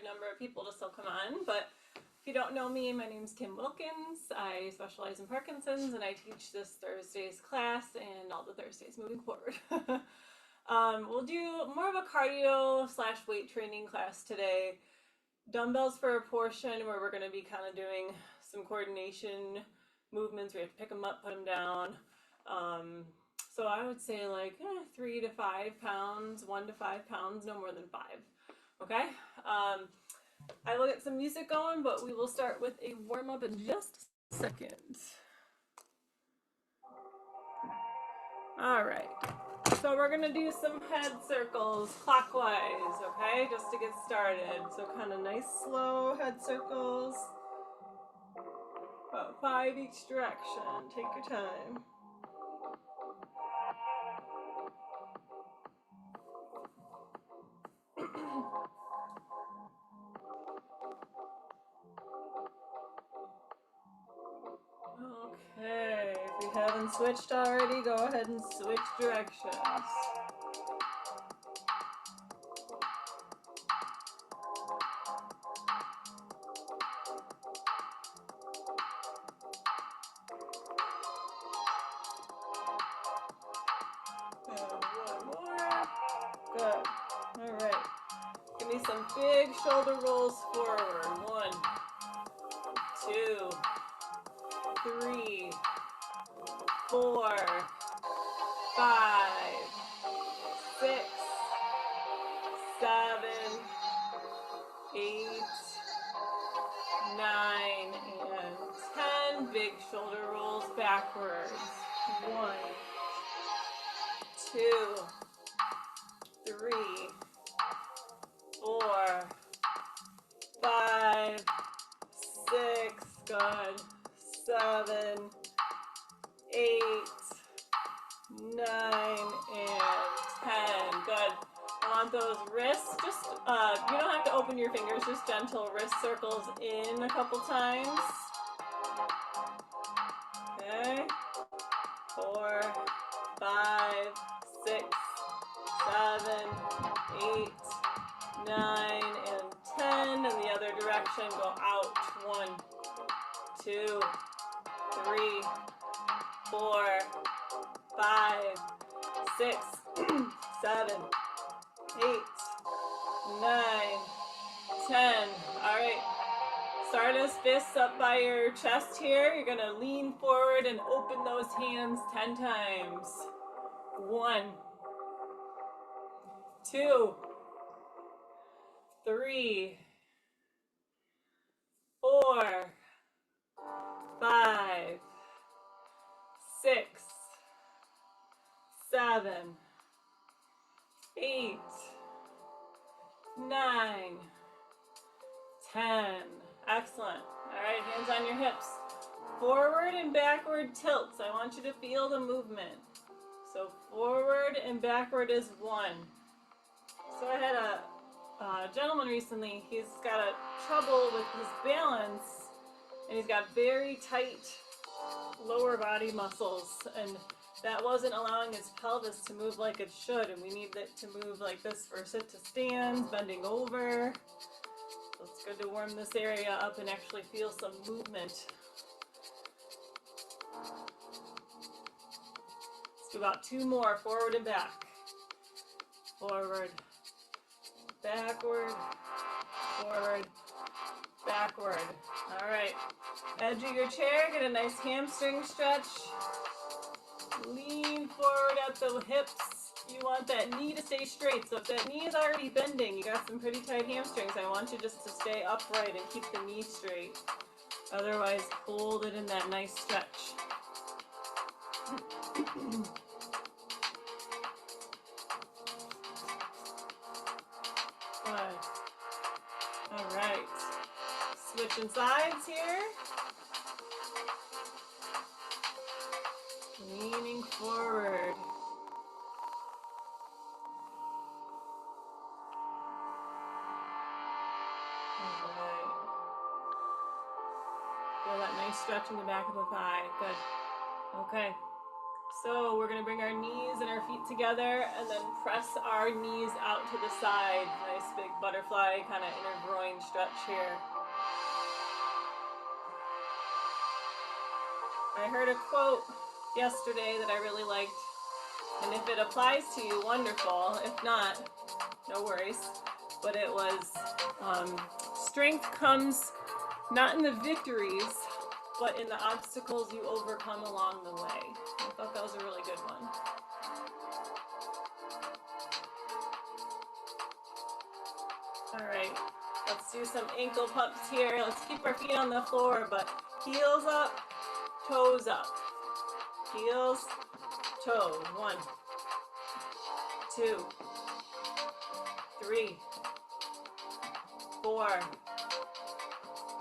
good number of people to still come on, but if you don't know me, my name is Kim Wilkins. I specialize in Parkinson's and I teach this Thursday's class and all the Thursdays moving forward. We'll do more of a cardio / weight training class today. Dumbbells for a portion where we're going to be kind of doing some coordination movements. We have to pick them up, put them down. So I would say like 3 to 5 pounds, 1 to 5 pounds, no more than 5. Okay? I will get some music going, but we will start with a warm-up in just a second. All right. So we're going to do some head circles clockwise, okay? Just to get started. So kind of nice, slow head circles. About 5 each direction. Take your time. Okay, if you haven't switched already, go ahead and switch directions. And one more. Good. All right. Give me some big shoulder rolls forward. 1, 2, 3, 4, 5, 6, 7, 8, 9, and 10. Big shoulder rolls backwards. 1, 2, 3, 4, 5, 6, good. 7, 8, 9, and 10. Good. I want those wrists, just, you don't have to open your fingers, just gentle wrist circles in a couple times. Okay. 4, 5, 6, 7, 8, 9, and 10. In the other direction, go out. 1, 2, 3, 4, 5, 6, 7, 8, 9, 10. All right. Start as fists up by your chest here. You're going to lean forward and open those hands 10 times. 1, 2, 3, 4, 5, 6, 7, 8, 9, 10. Excellent. All right, hands on your hips. Forward and backward tilts. I want you to feel the movement. So forward and backward is 1. So I had a gentleman recently. He's got a trouble with his balance, and he's got very tight lower body muscles, and that wasn't allowing his pelvis to move like it should, and we need it to move like this for sit to stands, bending over. So it's good to warm this area up and actually feel some movement. Let's do about 2 more, forward and back. Forward, backward, forward, backward. All right, edge of your chair, get a nice hamstring stretch. Lean forward at the hips. You want that knee to stay straight. So if that knee is already bending, you got some pretty tight hamstrings, I want you just to stay upright and keep the knee straight. Otherwise, hold it in that nice stretch. Good. All right. Switching sides here. Leaning forward. All right. Feel that nice stretch in the back of the thigh. Good. Okay. So we're gonna bring our knees and our feet together and then press our knees out to the side. Nice big butterfly kind of inner groin stretch here. I heard a quote yesterday that I really liked, and if it applies to you, wonderful. If not, no worries. But it was, strength comes not in the victories, but in the obstacles you overcome along the way. I thought that was a really good one. All right, let's do some ankle pumps here. Let's keep our feet on the floor, but heels up, toes up. Heels, toes. 1, 2, 3, 4,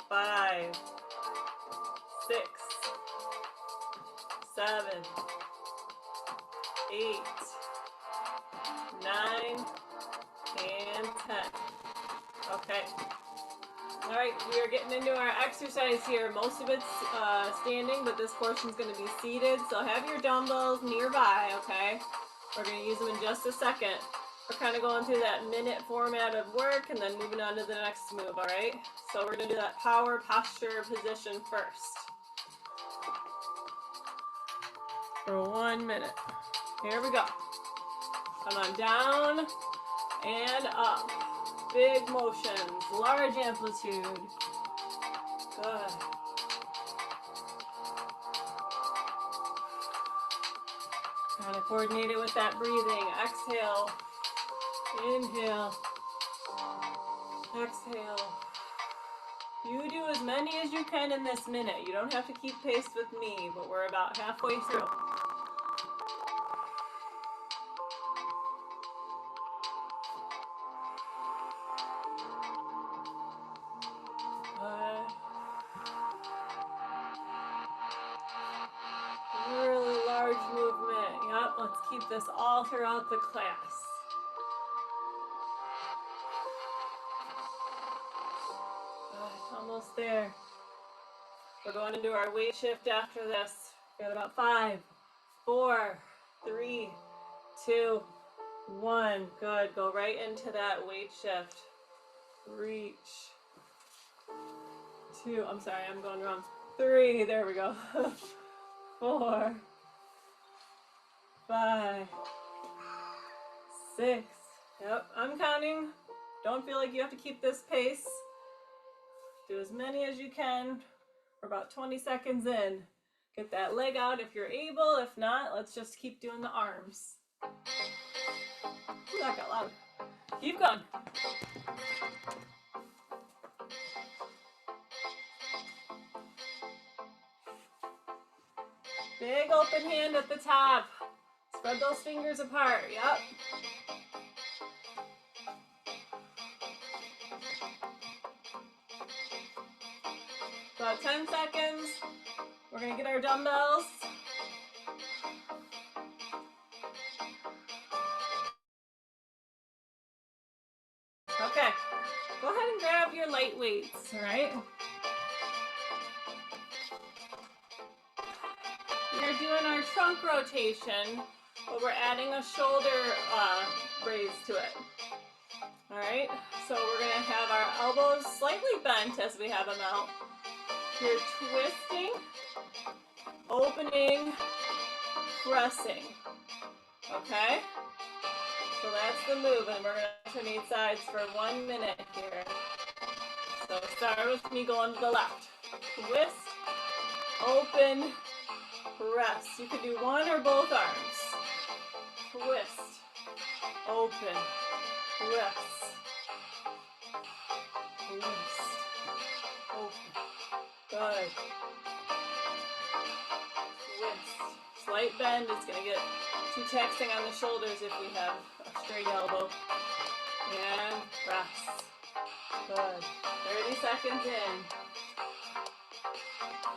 5, 6, 7, 8, 9, and 10. Okay. All right, we are getting into our exercise here. Most of it's standing, but this portion is going to be seated. So have your dumbbells nearby, okay? We're going to use them in just a second. We're kind of going through that minute format of work and then moving on to the next move, all right? So we're going to do that power posture position first. For 1 minute. Here we go. Come on, down and up. Big motions, large amplitude. Good. Kind of coordinate it with that breathing. Exhale. Inhale. Exhale. You do as many as you can in this minute. You don't have to keep pace with me, but we're about halfway through. Really large movement. Yep, let's keep this all throughout the class. Almost there. We're going to do our weight shift after this. We got about 5, 4, 3, 2, 1. Good. Go right into that weight shift. Reach. 2. I'm sorry, I'm going wrong. 3. There we go. 4, 5, 6. Yep, I'm counting. Don't feel like you have to keep this pace. Do as many as you can. We're about 20 seconds in. Get that leg out if you're able. If not, let's just keep doing the arms. Ooh, that got loud. Keep going. Big open hand at the top. Spread those fingers apart. Yep. About 10 seconds. We're going to get our dumbbells. Okay. Go ahead and grab your light weights, all right? We're doing our trunk rotation, but we're adding a shoulder raise to it. All right, so we're gonna have our elbows slightly bent as we have them out. You're twisting, opening, pressing, okay? So that's the move, and we're gonna alternate sides for 1 minute here. So start with me going to the left. Twist, open, press. You could do one or both arms. Twist, open, press. Twist, open. Good. Twist. Slight bend. It's going to get too taxing on the shoulders if we have a straight elbow. And press. Good. 30 seconds in.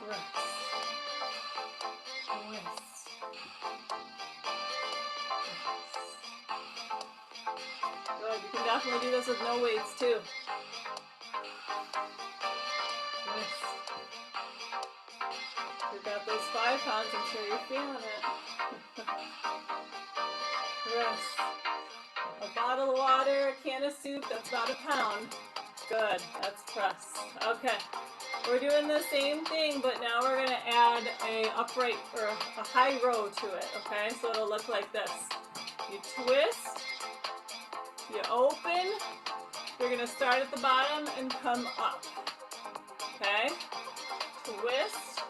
Press. Twist. Good. You can definitely do this with no weights too. Twist. You've got those 5 pounds. I'm sure you're feeling it. Press. A bottle of water, a can of soup, that's about a pound. Good, that's press. Okay, we're doing the same thing, but now we're gonna add a upright or a high row to it, okay? So it'll look like this. You twist, you open, you're gonna start at the bottom and come up, okay? Twist,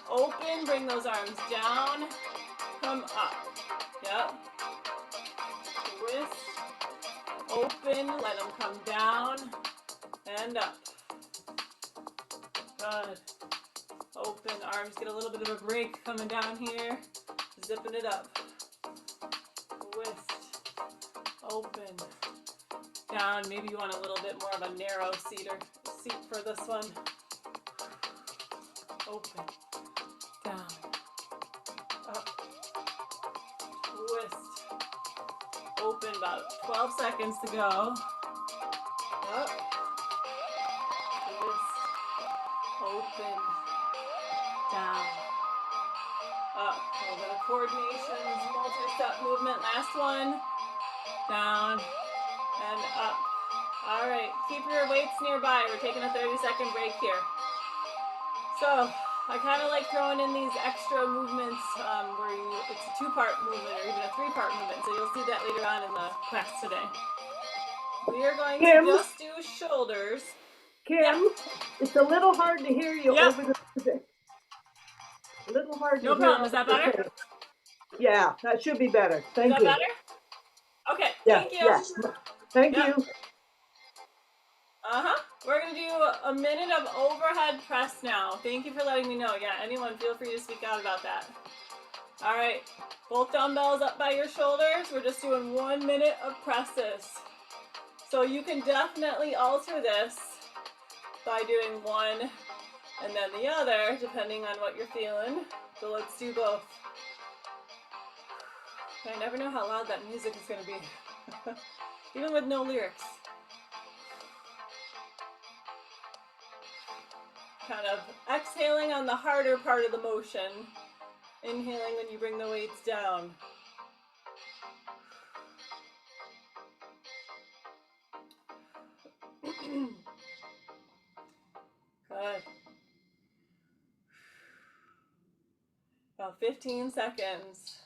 open, bring those arms down, come up, yep. Twist, open, let them come down and up. Good. Open, arms get a little bit of a break coming down here, zipping it up. Twist, open, down. Maybe you want a little bit more of a narrow seat for this one. Open, down, up, twist, open, about 12 seconds to go. Up, twist, open, down, up. A little bit of coordination, multi-step movement. Last one, down, and up. All right, keep your weights nearby. We're taking a 30-second break here. So I kind of like throwing in these extra movements where it's a two-part movement or even a three-part movement. So you'll see that later on in the class today. We are going to just do shoulders. Kim, it's a little hard to hear you over the music. A little hard to hear. No problem. Is that better? Yeah, that should be better. Thank you. Is that better? Okay. Yeah, Thank you. yes. Thank you. We're going to do a minute of overhead press now. Thank you for letting me know. Yeah, anyone, feel free to speak out about that. All right. Both dumbbells up by your shoulders. We're just doing 1 minute of presses. So you can definitely alter this by doing one and then the other, depending on what you're feeling. So let's do both. I never know how loud that music is going to be, even with no lyrics. Kind of exhaling on the harder part of the motion, inhaling when you bring the weights down. Good. About 15 seconds.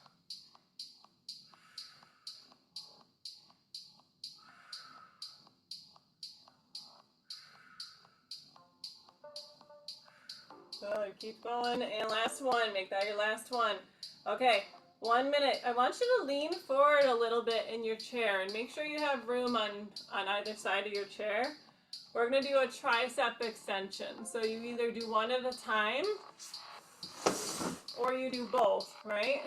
Good, keep going, and last one, make that your last one. Okay, 1 minute. I want you to lean forward a little bit in your chair and make sure you have room on either side of your chair. We're gonna do a tricep extension. So you either do one at a time or you do both, right?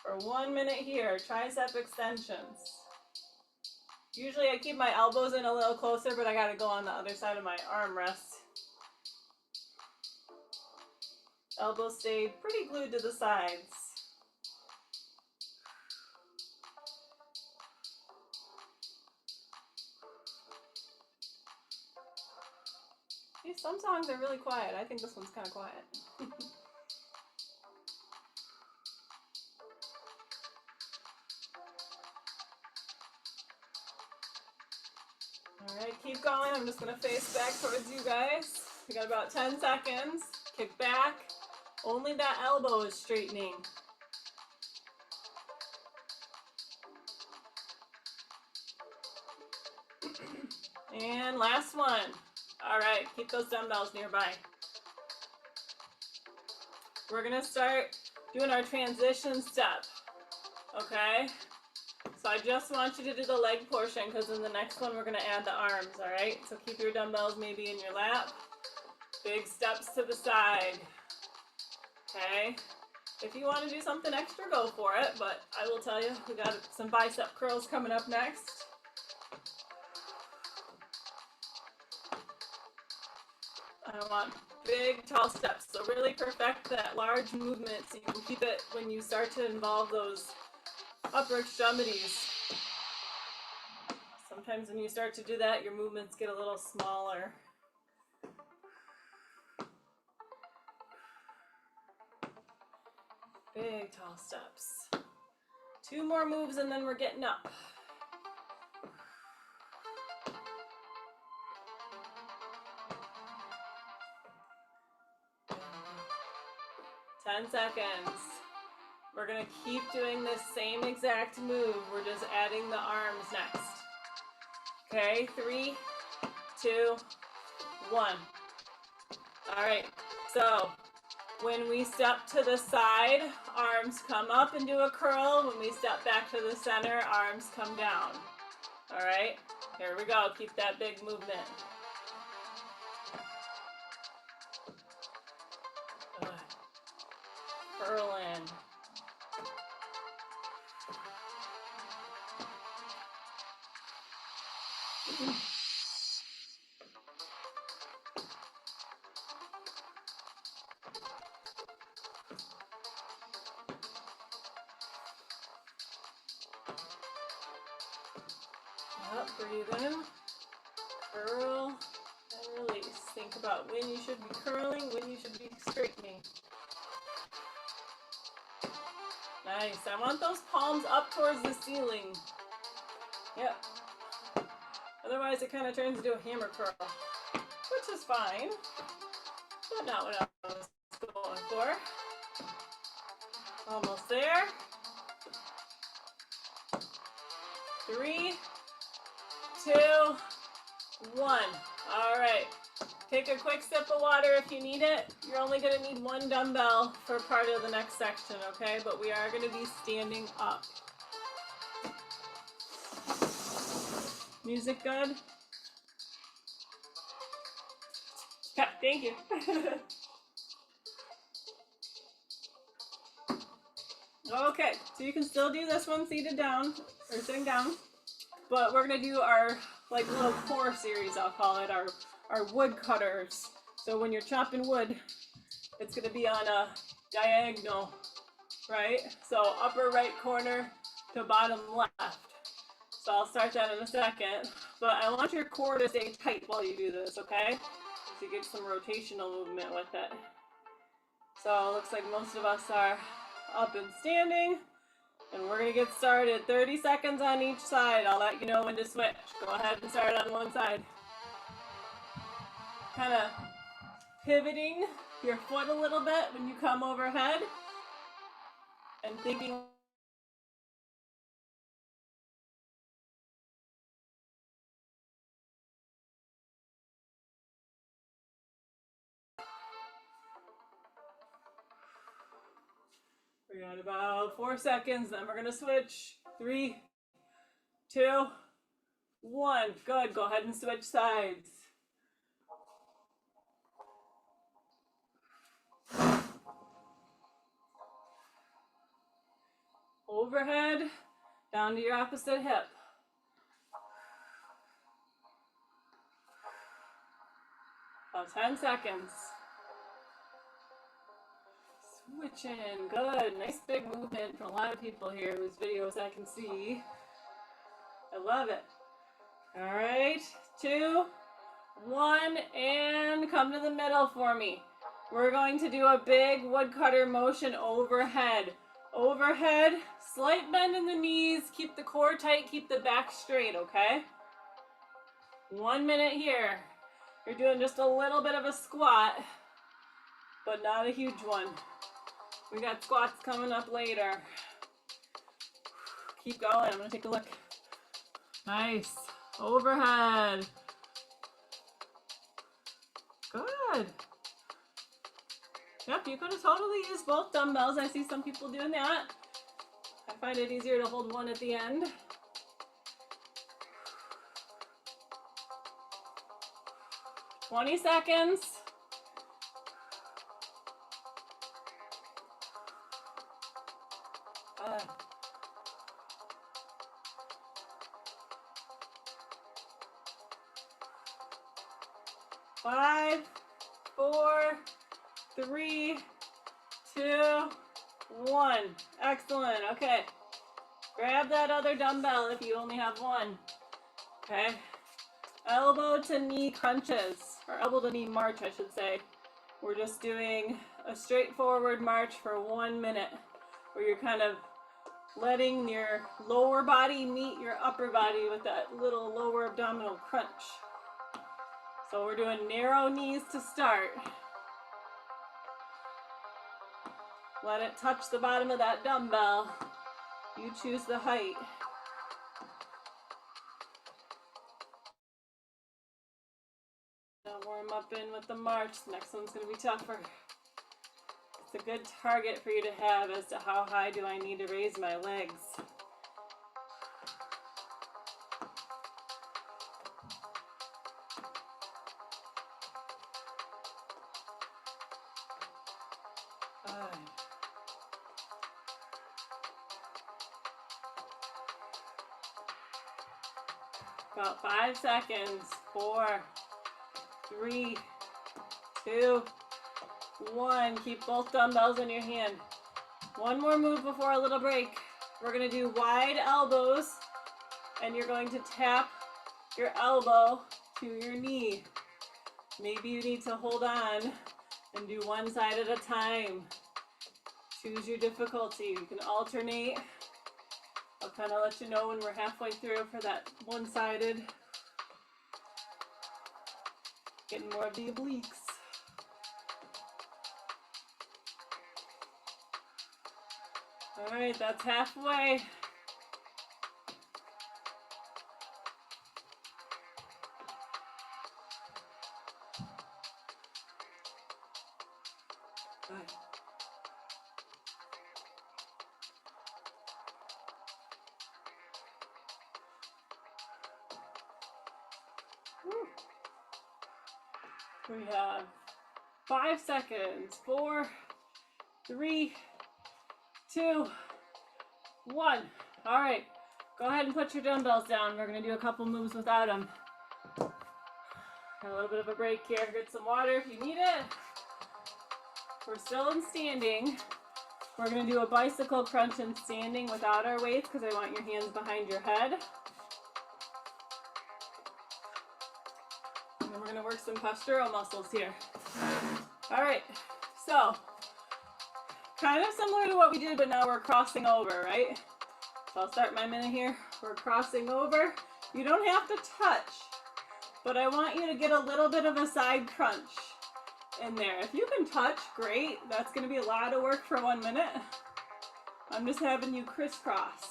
For 1 minute here, tricep extensions. Usually I keep my elbows in a little closer, but I gotta go on the other side of my armrest. Elbows stayed pretty glued to the sides. Some songs are really quiet. I think this one's kind of quiet. All right, keep going. I'm just going to face back towards you guys. We got about 10 seconds. Kick back. Only that elbow is straightening. And last one. All right, keep those dumbbells nearby. We're gonna start doing our transition step, okay? So I just want you to do the leg portion because in the next one we're gonna add the arms, all right? So keep your dumbbells maybe in your lap. Big steps to the side, okay? If you want to do something extra, go for it, but I will tell you, we got some bicep curls coming up next. I want big, tall steps. So really perfect that large movement so you can keep it when you start to involve those upper extremities. Sometimes when you start to do that, your movements get a little smaller. Big tall steps. 2 more moves and then we're getting up. 10 seconds. We're gonna keep doing this same exact move. We're just adding the arms next. Okay, 3, 2, 1. All right, so when we step to the side, arms come up and do a curl. When we step back to the center, arms come down. All right, here we go. Keep that big movement. Good. Curl in. Up, breathe in, curl, and release. Think about when you should be curling, when you should be straightening. Nice. I want those palms up towards the ceiling. Yep. Otherwise, it kind of turns into a hammer curl, which is fine, but not what I was going for. Almost there. 3, 2, 1. All right. Take a quick sip of water if you need it. You're only going to need 1 dumbbell for part of the next section, okay? But we are going to be standing up. Music good? Yeah, thank you. Okay, so you can still do this one seated down or sitting down, but we're gonna do our like little core series, I'll call it, our wood cutters. So when you're chopping wood, it's gonna be on a diagonal, right? So upper right corner to bottom left. So I'll start that in a second, but I want your core to stay tight while you do this, okay? So you get some rotational movement with it. So it looks like most of us are up and standing, and we're gonna get started. 30 seconds on each side. I'll let you know when to switch. Go ahead and start on one side. Kind of pivoting your foot a little bit when you come overhead and thinking we got about 4 seconds, then we're gonna switch. 3, 2, 1. Good. Go ahead and switch sides. Overhead, down to your opposite hip. About 10 seconds. Switching, good. Nice big movement for a lot of people here whose videos I can see. I love it. All right, 2, 1, and come to the middle for me. We're going to do a big woodcutter motion overhead. Overhead, slight bend in the knees, keep the core tight, keep the back straight, okay? 1 minute here. You're doing just a little bit of a squat, but not a huge one. We got squats coming up later. Keep going, I'm gonna take a look. Nice, overhead. Good. Yep, you could have totally used both dumbbells. I see some people doing that. I find it easier to hold one at the end. "20 seconds. Good. 5, 4, 3, 2, 1. Excellent. Okay. Grab that other dumbbell if you only have one. Okay. Elbow to knee crunches, or elbow to knee march, I should say. We're just doing a straightforward march for 1 minute. where you're kind of letting your lower body meet your upper body with that little lower abdominal crunch. So we're doing narrow knees to start. Let it touch the bottom of that dumbbell. You choose the height. Now warm up in with the march. The next one's going to be tougher. It's a good target for you to have as to how high do I need to raise my legs. About 5 seconds. 4, 3, 2, 1. Keep both dumbbells in your hand. One more move before a little break. We're going to do wide elbows, and you're going to tap your elbow to your knee. Maybe you need to hold on and do one side at a time. Choose your difficulty. You can alternate. I'll kind of let you know when we're halfway through for that one-sided. Getting more of the obliques. All right, that's halfway. Good. We have 5 seconds. 4, 3, 2, 1. All right, go ahead and put your dumbbells down. We're gonna do a couple moves without them. A little bit of a break here. Get some water if you need it. We're still in standing. We're gonna do a bicycle crunch in standing without our weights because I want your hands behind your head. And then we're gonna work some postural muscles here. All right, so kind of similar to what we did, but now we're crossing over, right? So I'll start my minute here. We're crossing over. You don't have to touch, but I want you to get a little bit of a side crunch in there. If you can touch, great. That's going to be a lot of work for 1 minute. I'm just having you crisscross.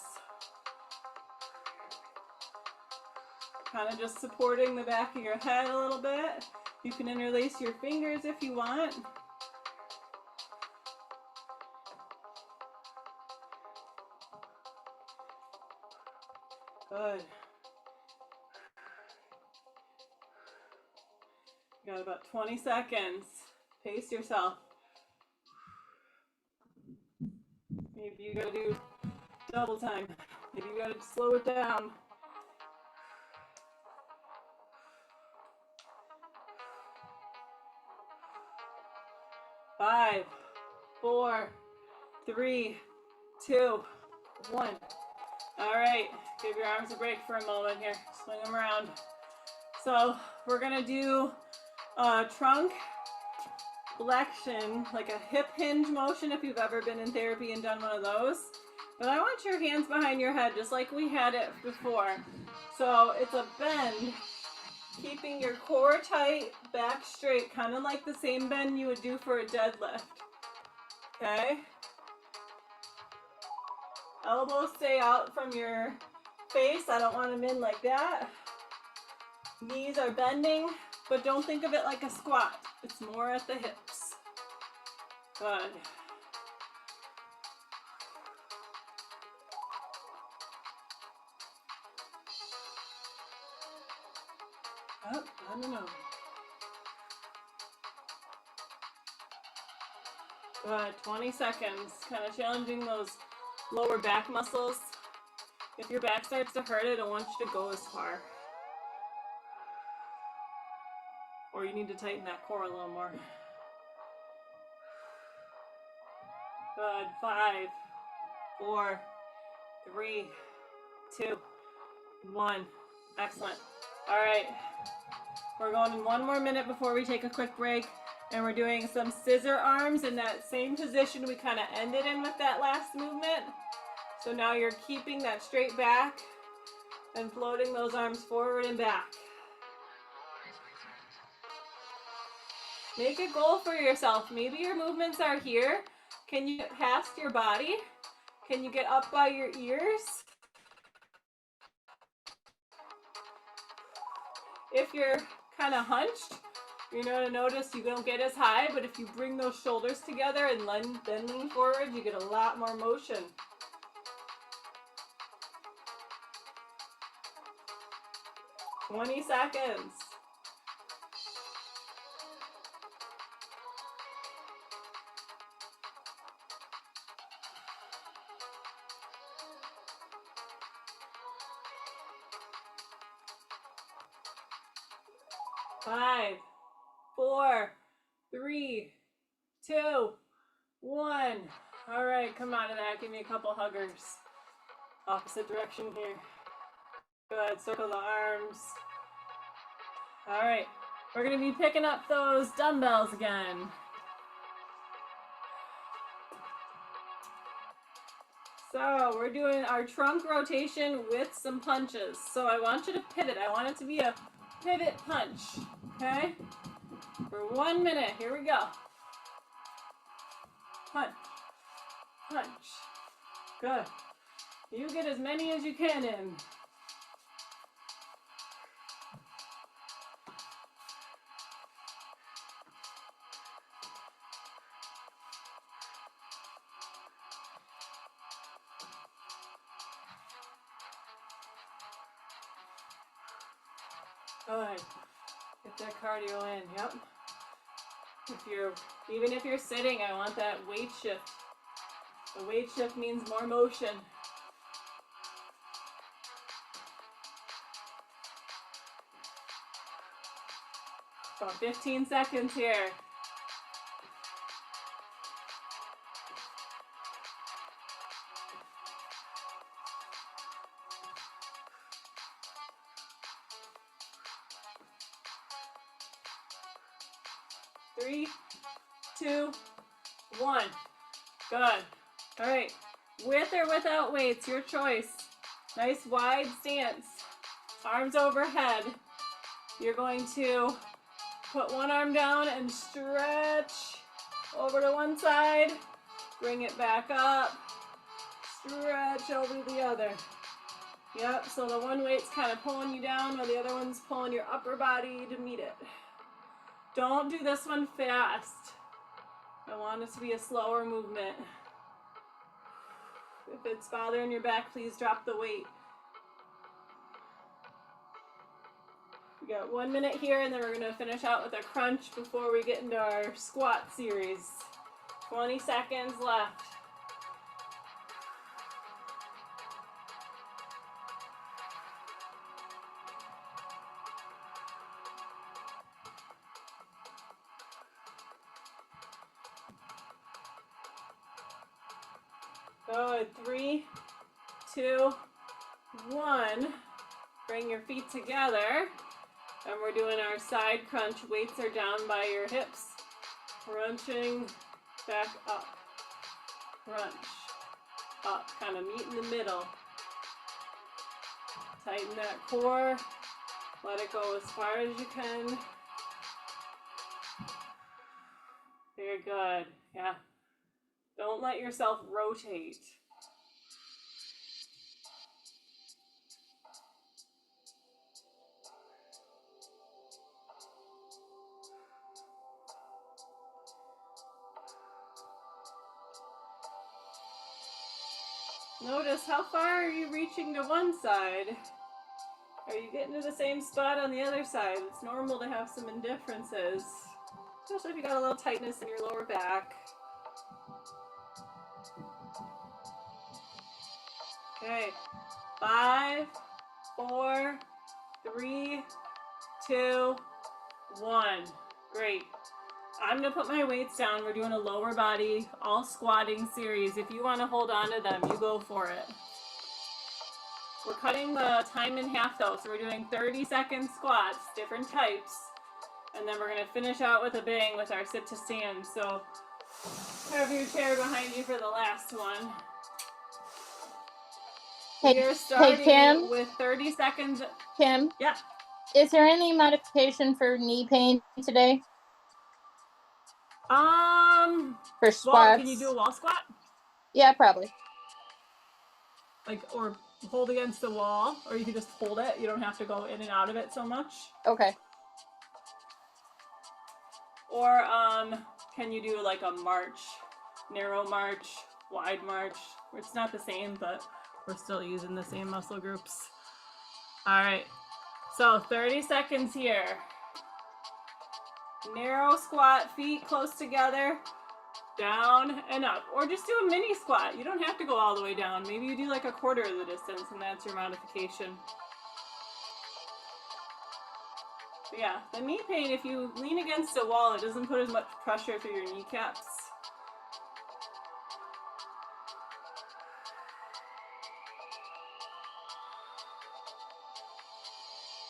Kind of just supporting the back of your head a little bit. You can interlace your fingers if you want. Good. You got about 20 seconds. Pace yourself. Maybe you gotta do double time. Maybe you gotta slow it down. Five, 4, 3, 2, 1. All right, give your arms a break for a moment here. Swing them around. So we're gonna do a trunk flexion, like a hip hinge motion if you've ever been in therapy and done one of those. But I want your hands behind your head just like we had it before. So it's a bend, keeping your core tight, back straight, kind of like the same bend you would do for a deadlift. Okay? Elbows stay out from your face. I don't want them in like that. Knees are bending, but don't think of it like a squat. It's more at the hips. Good. Oh, I don't know. Good, 20 seconds. Kind of challenging those lower back muscles. If your back starts to hurt, I don't want you to go as far. Or you need to tighten that core a little more. Good, 5, 4, 3, 2, 1. Excellent. All right, we're going in 1 more minute before we take a quick break. And we're doing some scissor arms in that same position we kind of ended in with that last movement. So now you're keeping that straight back and floating those arms forward and back. Make a goal for yourself. Maybe your movements are here. Can you get past your body? Can you get up by your ears? If you're kind of hunched, you're going to notice you don't get as high, but if you bring those shoulders together and then lean forward, you get a lot more motion. "20 seconds. Five, 4, 3, 2, 1. All right, come out of that. Give me a couple huggers. Opposite direction here. Good, circle the arms. All right, we're gonna be picking up those dumbbells again. So we're doing our trunk rotation with some punches. So I want you to pivot. I want it to be a pivot punch, okay? For 1 minute, here we go. Punch, punch. Good. You get as many as you can in. Good. Get that cardio in. Yep. Even if you're sitting, I want that weight shift. The weight shift means more motion. About 15 seconds here. Three, 2, 1. Good. All right. With or without weights, your choice. Nice wide stance. Arms overhead. You're going to put one arm down and stretch over to one side. Bring it back up. Stretch over to the other. Yep, so the one weight's kind of pulling you down while the other one's pulling your upper body to meet it. Don't do this one fast. I want it to be a slower movement. If it's bothering your back, please drop the weight. We got 1 minute here, and then we're gonna finish out with a crunch before we get into our squat series. 20 seconds left. Good. 3, 2, 1. Bring your feet together. And we're doing our side crunch. Weights are down by your hips. Crunching back up. Crunch up. Kind of meet in the middle. Tighten that core. Let it go as far as you can. Very good. Yeah. Don't let yourself rotate. Notice how far are you reaching to one side? Are you getting to the same spot on the other side? It's normal to have some indifferences, especially if you got a little tightness in your lower back. Okay, 5, 4, 3, 2, 1. Great. I'm gonna put my weights down. We're doing a lower body, all squatting series. If you wanna hold on to them, you go for it. We're cutting the time in half though, so we're doing 30-second squats, different types. And then we're gonna finish out with a bang with our sit to stand. So have your chair behind you for the last one. We are starting Kim, with 30 seconds. Kim? Yeah. Is there any modification for knee pain today? Well, For squats? can you do a wall squat? Yeah, probably. Like, or hold against the wall, or you can just hold it. You don't have to go in and out of it so much. Okay. Or can you do like a march, narrow march, wide march? It's not the same, but we're still using the same muscle groups. All right, so 30 seconds here. Narrow squat, feet close together, down and up. Or just do a mini squat. You don't have to go all the way down. Maybe you do like a quarter of the distance and that's your modification. But yeah, the knee pain, if you lean against a wall, it doesn't put as much pressure through your kneecaps.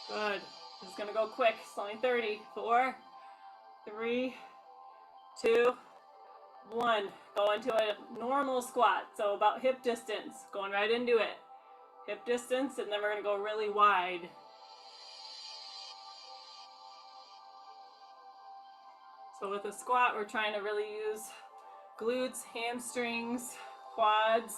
Good. This is gonna go quick. It's only 30. 4, 3, 2, 1. Go into a normal squat. So about hip distance. Going right into it. Hip distance, and then we're gonna go really wide. So with a squat, we're trying to really use glutes, hamstrings, quads.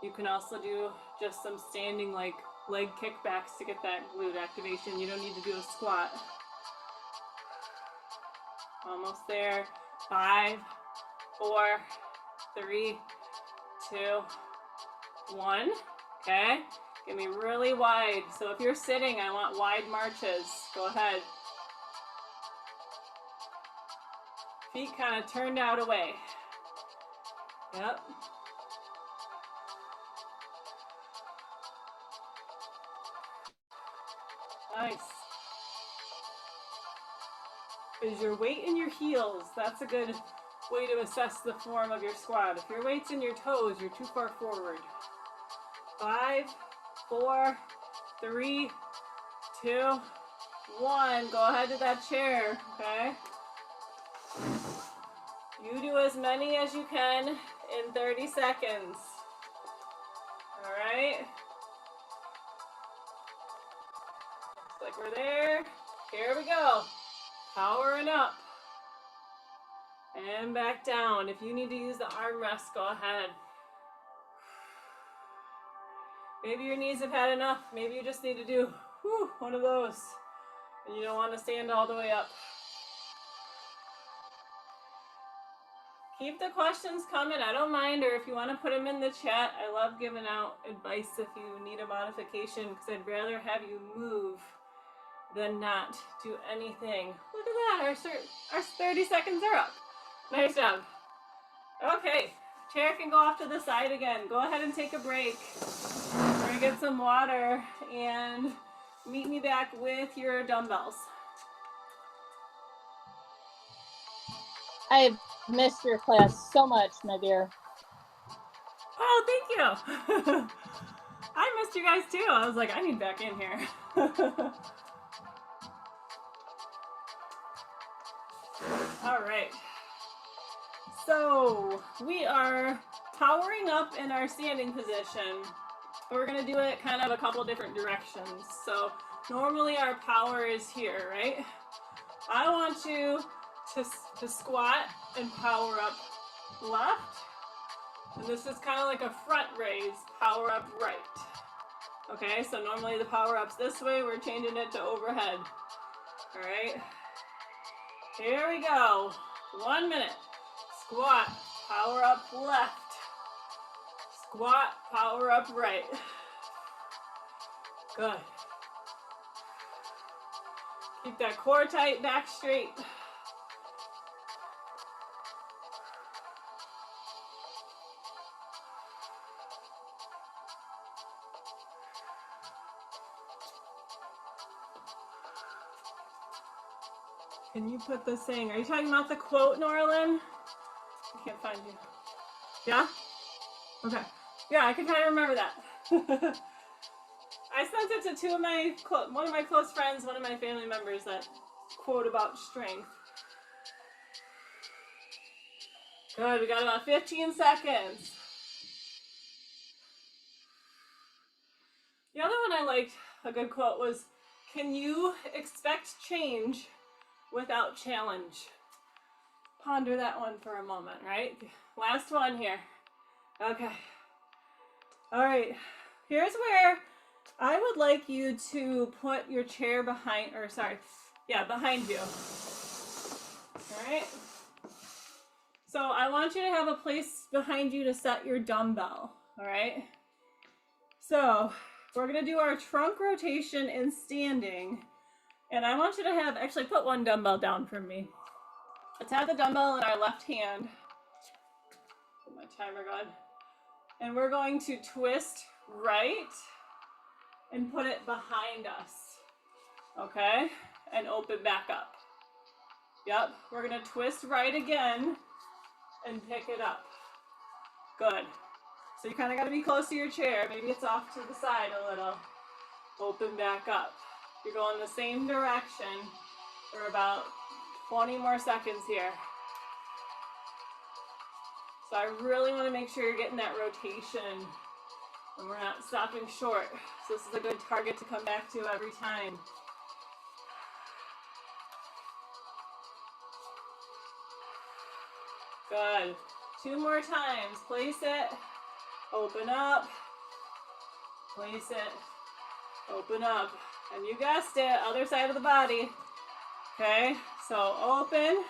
You can also do just some standing like leg kickbacks to get that glute activation. You don't need to do a squat. Almost there. 5, 4, 3, 2, 1. Okay? Get me really wide. So if you're sitting, I want wide marches. Go ahead. Feet kind of turned out away. Yep. Nice. Is your weight in your heels? That's a good way to assess the form of your squat. If your weight's in your toes, you're too far forward. 5, 4, 3, 2, 1. Go ahead to that chair, okay? You do as many as you can in 30 seconds. All right? Looks like we're there. Here we go. Powering up. And back down. If you need to use the arm rest, go ahead. Maybe your knees have had enough. Maybe you just need to do one of those. And you don't want to stand all the way up. Keep the questions coming. I don't mind, or if you want to put them in the chat. I love giving out advice if you need a modification, because I'd rather have you move than not do anything. Look at that. Our 30 seconds are up. Nice job. Okay. Chair can go off to the side again. Go ahead and take a break. We're going to get some water and meet me back with your dumbbells. I have missed your class so much, my dear. Oh, thank you. I missed you guys too. I was like, I need back in here. All right. So we are powering up in our standing position. We're going to do it kind of a couple different directions. So normally our power is here, right? I want you to squat and power up left. And this is kind of like a front raise, power up right. Okay, so normally the power up's this way, we're changing it to overhead. All right, here we go. 1 minute. Squat, power up left. Squat, power up right. Good. Keep that core tight, back straight. Can you put this saying? Are you talking about the quote, Norlin? I can't find you. Yeah? Okay. Yeah, I can kind of remember that. I sent it to one of my close friends, one of my family members, that quote about strength. Good, we got about 15 seconds. The other one I liked, a good quote was, can you expect change without challenge? Ponder that one for a moment, right? Last one here. Okay. All right. Here's where I would like you to put your chair behind you. All right. So I want you to have a place behind you to set your dumbbell. All right. So we're going to do our trunk rotation in standing. And I want you to actually put one dumbbell down for me. Let's have the dumbbell in our left hand. Get my timer going. And we're going to twist right and put it behind us. Okay? And open back up. Yep. We're going to twist right again and pick it up. Good. So you kind of got to be close to your chair. Maybe it's off to the side a little. Open back up. You're going the same direction for about 20 more seconds here. So I really want to make sure you're getting that rotation and we're not stopping short. So this is a good target to come back to every time. Good. 2 more times. Place it. Open up. Place it. Open up. And you guessed it, other side of the body. Okay, so open.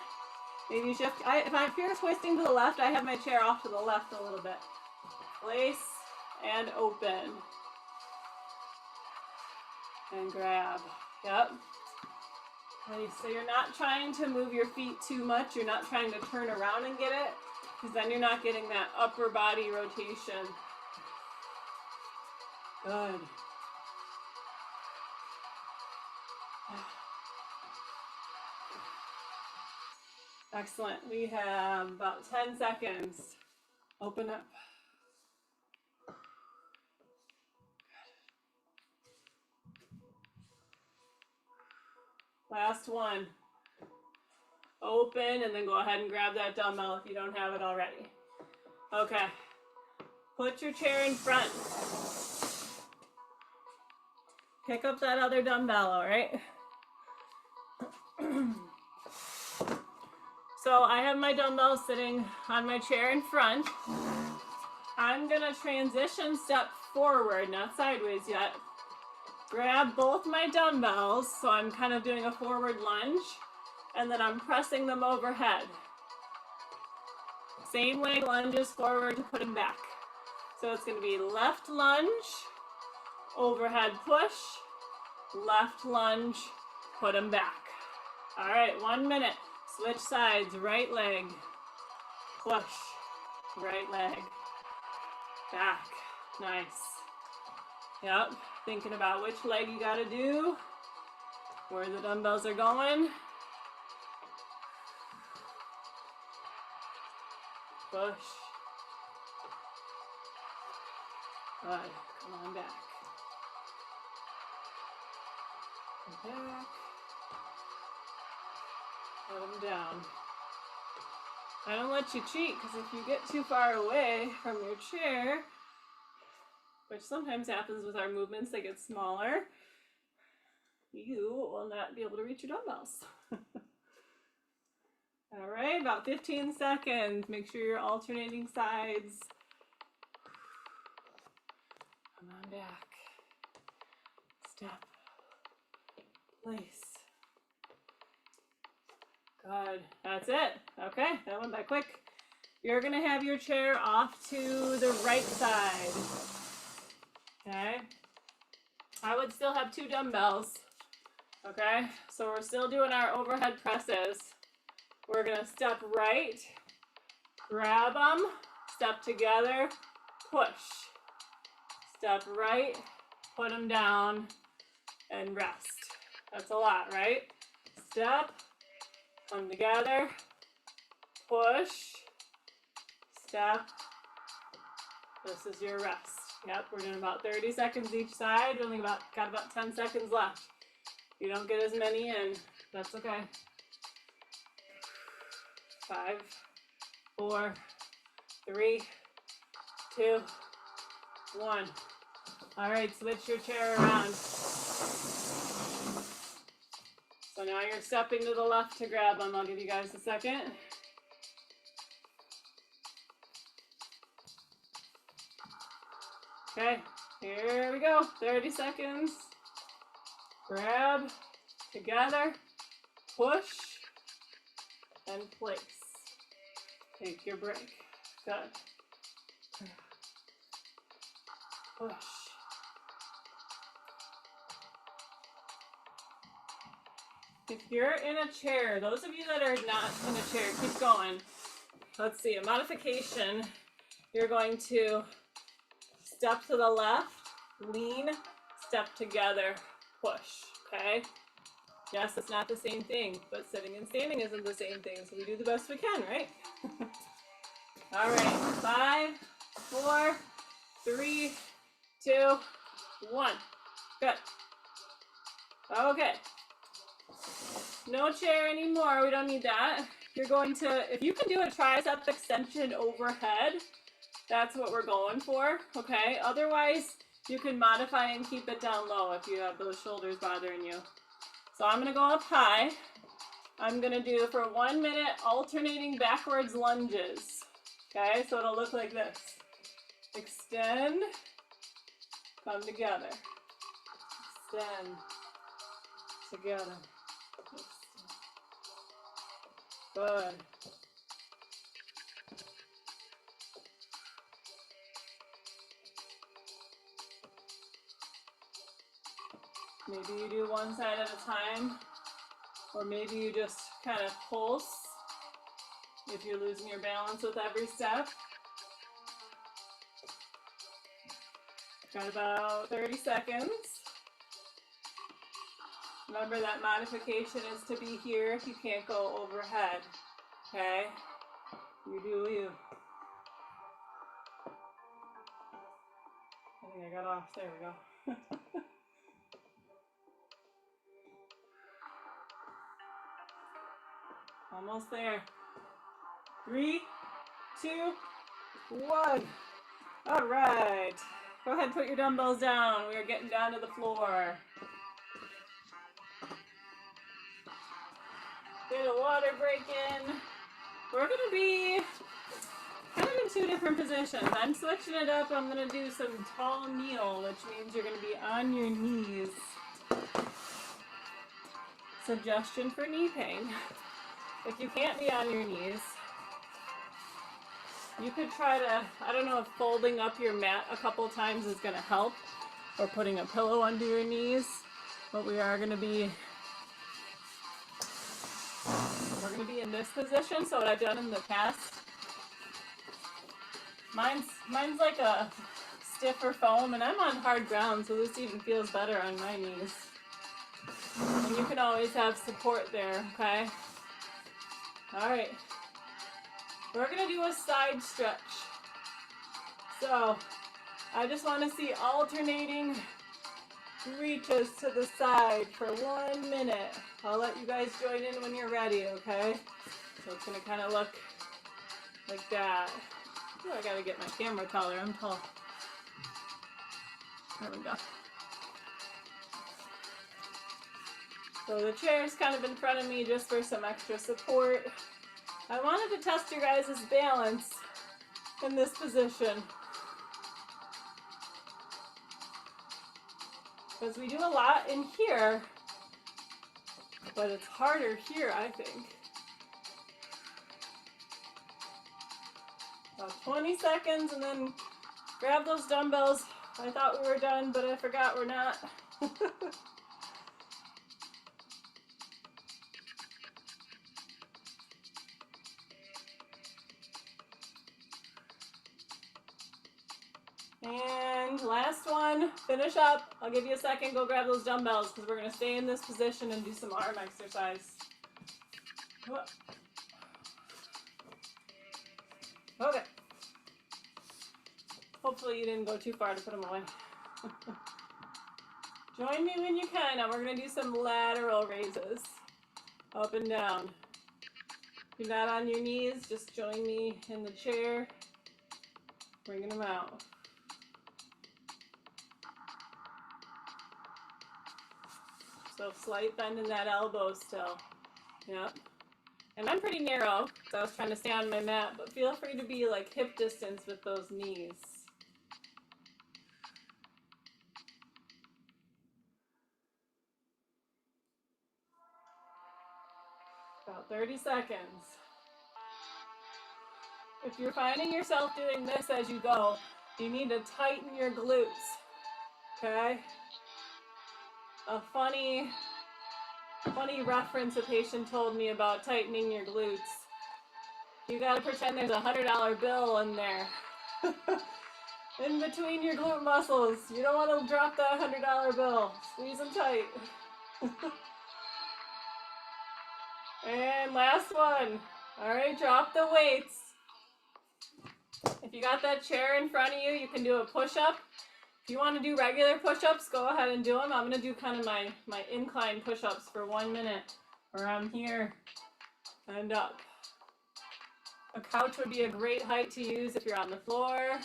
Maybe shift. If you're twisting to the left, I have my chair off to the left a little bit. Place and open. And grab. Yep. Nice. So you're not trying to move your feet too much. You're not trying to turn around and get it, because then you're not getting that upper body rotation. Good. Excellent. We have about 10 seconds. Open up. Last one. Open and then go ahead and grab that dumbbell if you don't have it already. Okay. Put your chair in front. Pick up that other dumbbell, all right? So I have my dumbbell sitting on my chair in front. I'm gonna transition step forward, not sideways yet. Grab both my dumbbells, so I'm kind of doing a forward lunge, and then I'm pressing them overhead. Same leg lunges forward to put them back. So it's gonna be left lunge, overhead push, left lunge, put them back. All right, 1 minute. Switch sides, right leg, push, right leg, back, nice. Yep, thinking about which leg you gotta do, where the dumbbells are going. Push. Good, come on back. Back. Put them down. I don't let you cheat, because if you get too far away from your chair, which sometimes happens with our movements, they get smaller, you will not be able to reach your dumbbells. All right, about 15 seconds. Make sure you're alternating sides. Come on back. Step. Place. Good. That's it. Okay, that went by quick. You're gonna have your chair off to the right side. Okay. I would still have 2 dumbbells. Okay, so we're still doing our overhead presses. We're gonna step right, grab them, step together, push. Step right, put them down, and rest. That's a lot, right? Step, come together, push, step. This is your rest. Yep, we're doing about 30 seconds each side. We only got about 10 seconds left. You don't get as many in, That's okay. 5, 4, 3, 2, 1. All right, switch your chair around. So now you're stepping to the left to grab them. I'll give you guys a second. Okay, here we go. 30 seconds. Grab, together, push, and place. Take your break. Good. Push. If you're in a chair, those of you that are not in a chair, keep going. Let's see, a modification. You're going to step to the left, lean, step together, push, okay? Yes, it's not the same thing, but sitting and standing isn't the same thing, so we do the best we can, right? All right, 5, 4, 3, 2, 1. Good. Okay. No chair anymore, we don't need that. You're going to, if you can do a tricep extension overhead, that's what we're going for, okay? Otherwise, you can modify and keep it down low if you have those shoulders bothering you. So I'm gonna go up high. I'm gonna do for 1 minute alternating backwards lunges, okay? So it'll look like this. Extend, come together. Extend, together. Good. Maybe you do one side at a time, or maybe you just kind of pulse if you're losing your balance with every step. Got about 30 seconds. Remember that modification is to be here if you can't go overhead, okay? You do you. I think I got off, there we go. Almost there. 3, 2, 1. All right. Go ahead and put your dumbbells down. We are getting down to the floor. Get a water break in. We're going to be kind of in 2 different positions. I'm switching it up. I'm going to do some tall kneel, which means you're going to be on your knees. Suggestion for knee pain. If you can't be on your knees, you could try to, I don't know if folding up your mat a couple times is going to help, or putting a pillow under your knees, but we're going to be in this position. So what I've done in the past, mine's like a stiffer foam, and I'm on hard ground, so this even feels better on my knees. And you can always have support there, okay? All right, we're gonna do a side stretch. So I just want to see alternating reaches to the side for 1 minute. I'll let you guys join in when you're ready, okay? So it's gonna kind of look like that. Oh, I gotta get my camera taller, I'm tall. There we go. So the chair is kind of in front of me just for some extra support. I wanted to test your guys' balance in this position, because we do a lot in here, but it's harder here, I think. About 20 seconds, and then grab those dumbbells. I thought we were done, but I forgot we're not. And last one, finish up. I'll give you a second, go grab those dumbbells, because we're going to stay in this position and do some arm exercise. Okay. Hopefully you didn't go too far to put them away. Join me when you can. Now we're going to do some lateral raises. Up and down. If you're not on your knees, just join me in the chair. Bringing them out. So slight bend in that elbow still. Yep. And I'm pretty narrow, so I was trying to stay on my mat, but feel free to be like hip distance with those knees. About 30 seconds. If you're finding yourself doing this as you go, you need to tighten your glutes, okay? A funny reference a patient told me about tightening your glutes. You gotta pretend there's a $100 bill in there. In between your glute muscles. You don't want to drop that $100 bill. Squeeze them tight. And last one. All right, drop the weights. If you got that chair in front of you, you can do a push-up. If you want to do regular push-ups, go ahead and do them. I'm going to do kind of my incline push-ups for 1 minute, where I'm here and up. A couch would be a great height to use if you're on the floor.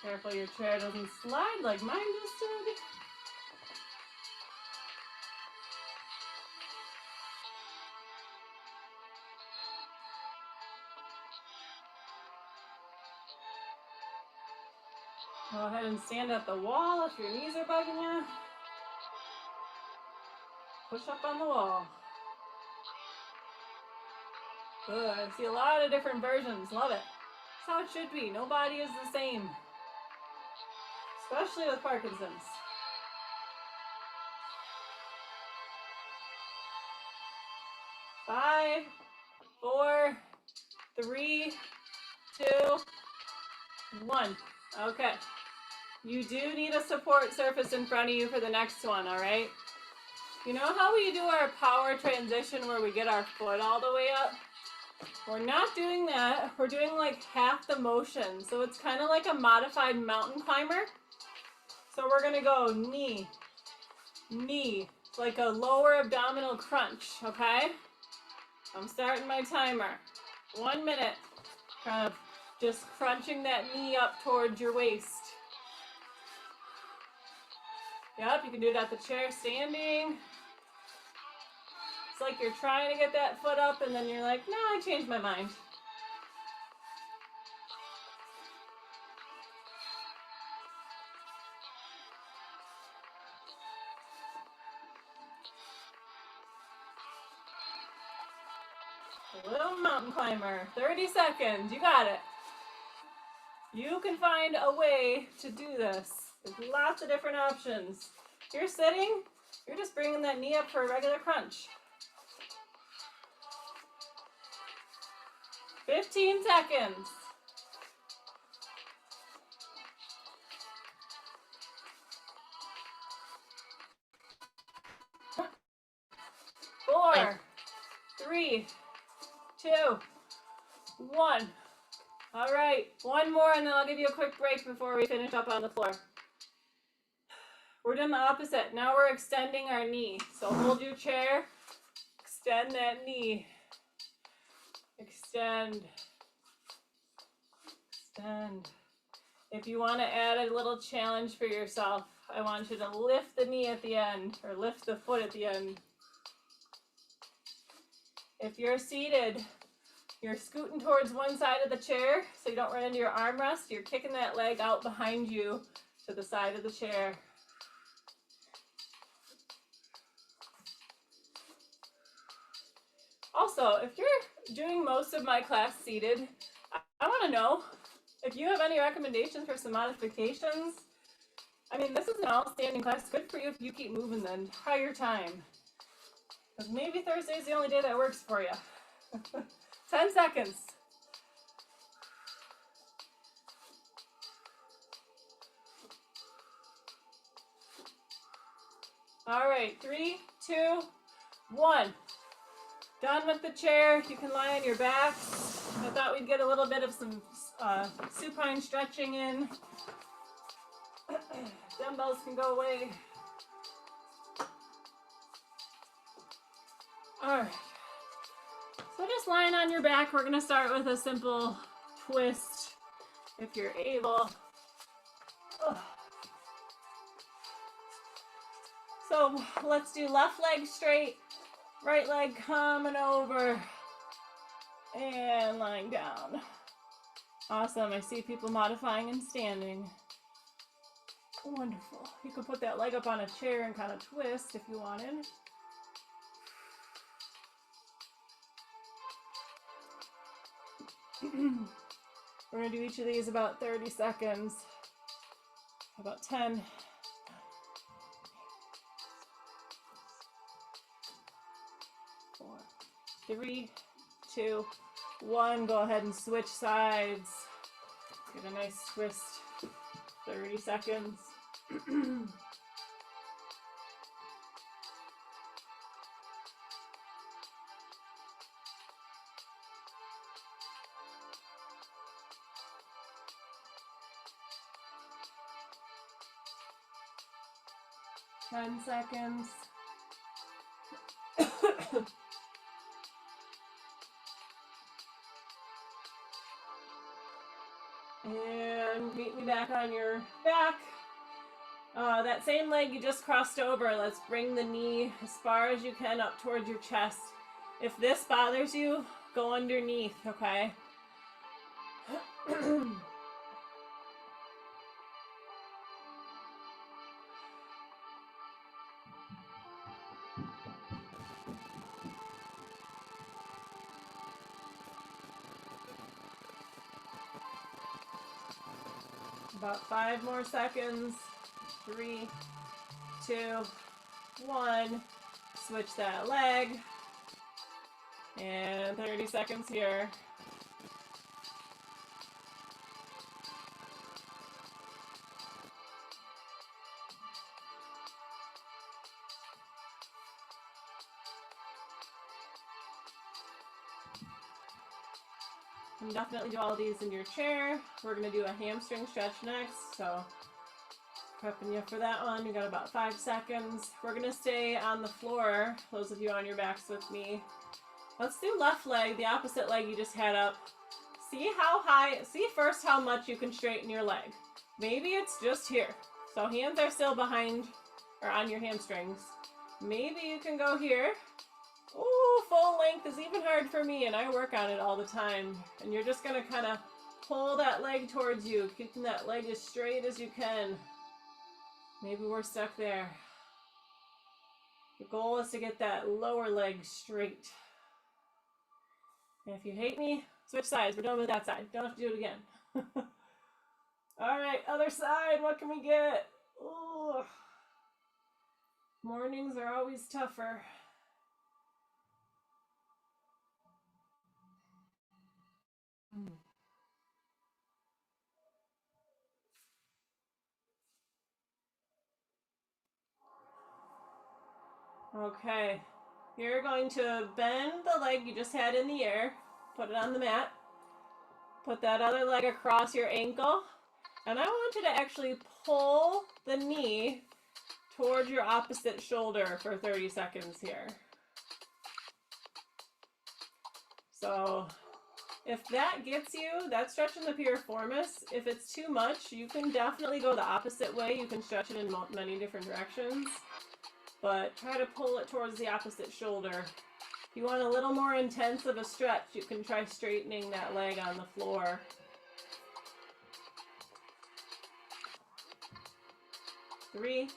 Careful your chair doesn't slide like mine just did. Go ahead and stand at the wall if your knees are bugging you. Push up on the wall. Good. I see a lot of different versions. Love it. That's how it should be. No body is the same. Especially with Parkinson's. 5, 4, 3, 2, 1. Okay. You do need a support surface in front of you for the next one, all right? You know how we do our power transition where we get our foot all the way up? We're not doing that. We're doing like half the motion. So it's kind of like a modified mountain climber. So we're going to go knee, knee, like a lower abdominal crunch, okay? I'm starting my timer. 1 minute. Kind of just crunching that knee up towards your waist. Yep, you can do it at the chair standing. It's like you're trying to get that foot up and then you're like, no, I changed my mind. A little mountain climber, 30 seconds, you got it. You can find a way to do this. There's lots of different options. If you're sitting, you're just bringing that knee up for a regular crunch. 15 seconds. 4, 3, 2, 1. All right, one more and then I'll give you a quick break before we finish up on the floor. We're doing the opposite. Now we're extending our knee. So hold your chair, extend that knee. Extend. Extend. If you want to add a little challenge for yourself, I want you to lift the knee at the end, or lift the foot at the end. If you're seated, you're scooting towards one side of the chair so you don't run into your armrest. You're kicking that leg out behind you to the side of the chair. Also, if you're doing most of my class seated, I want to know if you have any recommendations for some modifications. I mean, this is an all-standing class. Good for you if you keep moving the entire time. Because maybe Thursday's the only day that works for you. 10 seconds. All right, 3, 2, 1. Done with the chair. You can lie on your backs. I thought we'd get a little bit of some supine stretching in. Dumbbells can go away. All right. So just lying on your back, we're gonna start with a simple twist if you're able. Ugh. So let's do left leg straight, right leg coming over and lying down. Awesome, I see people modifying and standing. Wonderful. You can put that leg up on a chair and kind of twist if you wanted. We're going to do each of these about 30 seconds. About 10. 4, 3, 2, 1. Go ahead and switch sides. Get a nice twist. 30 seconds. 10 seconds. And meet me back on your back. That same leg you just crossed over, let's bring the knee as far as you can up towards your chest. If this bothers you, go underneath, okay? About 5 more seconds. 3, 2, 1. Switch that leg. And 30 seconds here. And definitely do all of these in your chair. We're going to do a hamstring stretch next, so prepping you for that one. You got about 5 seconds. We're going to stay on the floor, those of you on your backs with me. Let's do left leg, the opposite leg you just had up. See how high, see first how much you can straighten your leg. Maybe it's just here. So hands are still behind or on your hamstrings. Maybe you can go here. Ooh, full length is even hard for me, and I work on it all the time. And you're just gonna kind of pull that leg towards you, keeping that leg as straight as you can. Maybe we're stuck there. The goal is to get that lower leg straight. And if you hate me, switch sides. We're done with that side. Don't have to do it again. All right, other side. What can we get? Ooh. Mornings are always tougher. Okay, you're going to bend the leg you just had in the air, put it on the mat, put that other leg across your ankle, and I want you to actually pull the knee towards your opposite shoulder for 30 seconds here. So if that gets you, that's stretching the piriformis. If it's too much, you can definitely go the opposite way. You can stretch it in many different directions. But try to pull it towards the opposite shoulder. If you want a little more intense of a stretch, you can try straightening that leg on the floor. 3,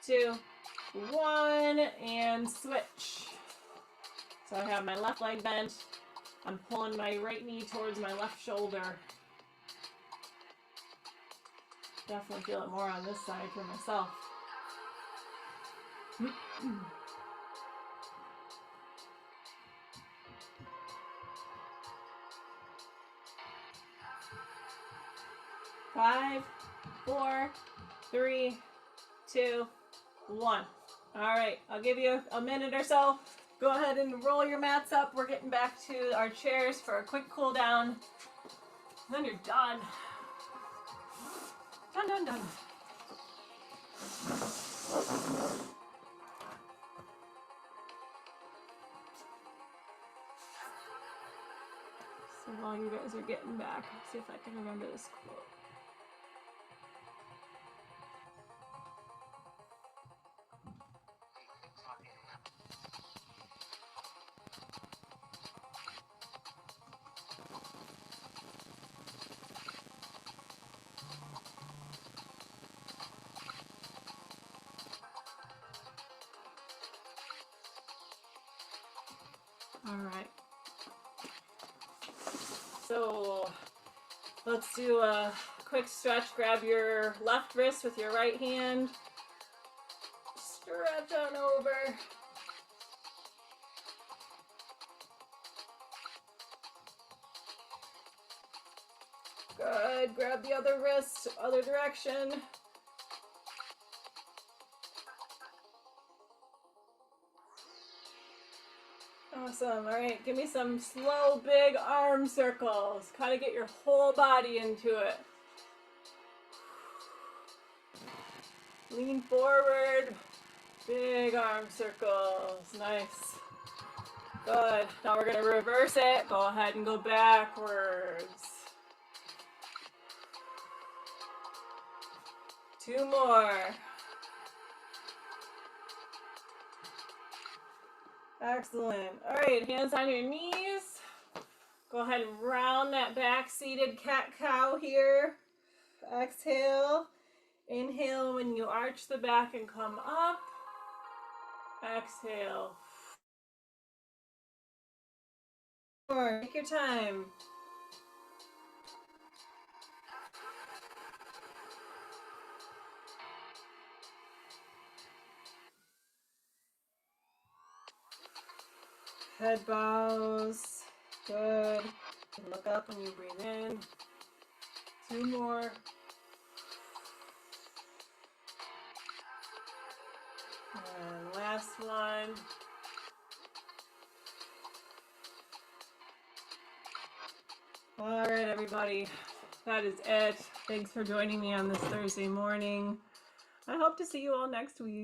2, 1, and switch. So I have my left leg bent. I'm pulling my right knee towards my left shoulder. Definitely feel it more on this side for myself. 5, 4, 3, 2, 1. All right, I'll give you a minute or so. Go ahead and roll your mats up. We're getting back to our chairs for a quick cool down. Then you're done. Done, done, done. while you guys are getting back. Let's see if I can remember this quote. All right. So let's do a quick stretch. Grab your left wrist with your right hand. Stretch on over. Good. Grab the other wrist, other direction. Awesome. All right, give me some slow, big arm circles. Kind of get your whole body into it. Lean forward. Big arm circles. Nice. Good. Now we're going to reverse it. Go ahead and go backwards. 2 more. Excellent. All right, hands on your knees. Go ahead and round that back seated cat-cow here. Exhale. Inhale when you arch the back and come up. Exhale. Take your time. Head bows. Good. And look up when you breathe in. 2 more. And last one. All right, everybody. That is it. Thanks for joining me on this Thursday morning. I hope to see you all next week.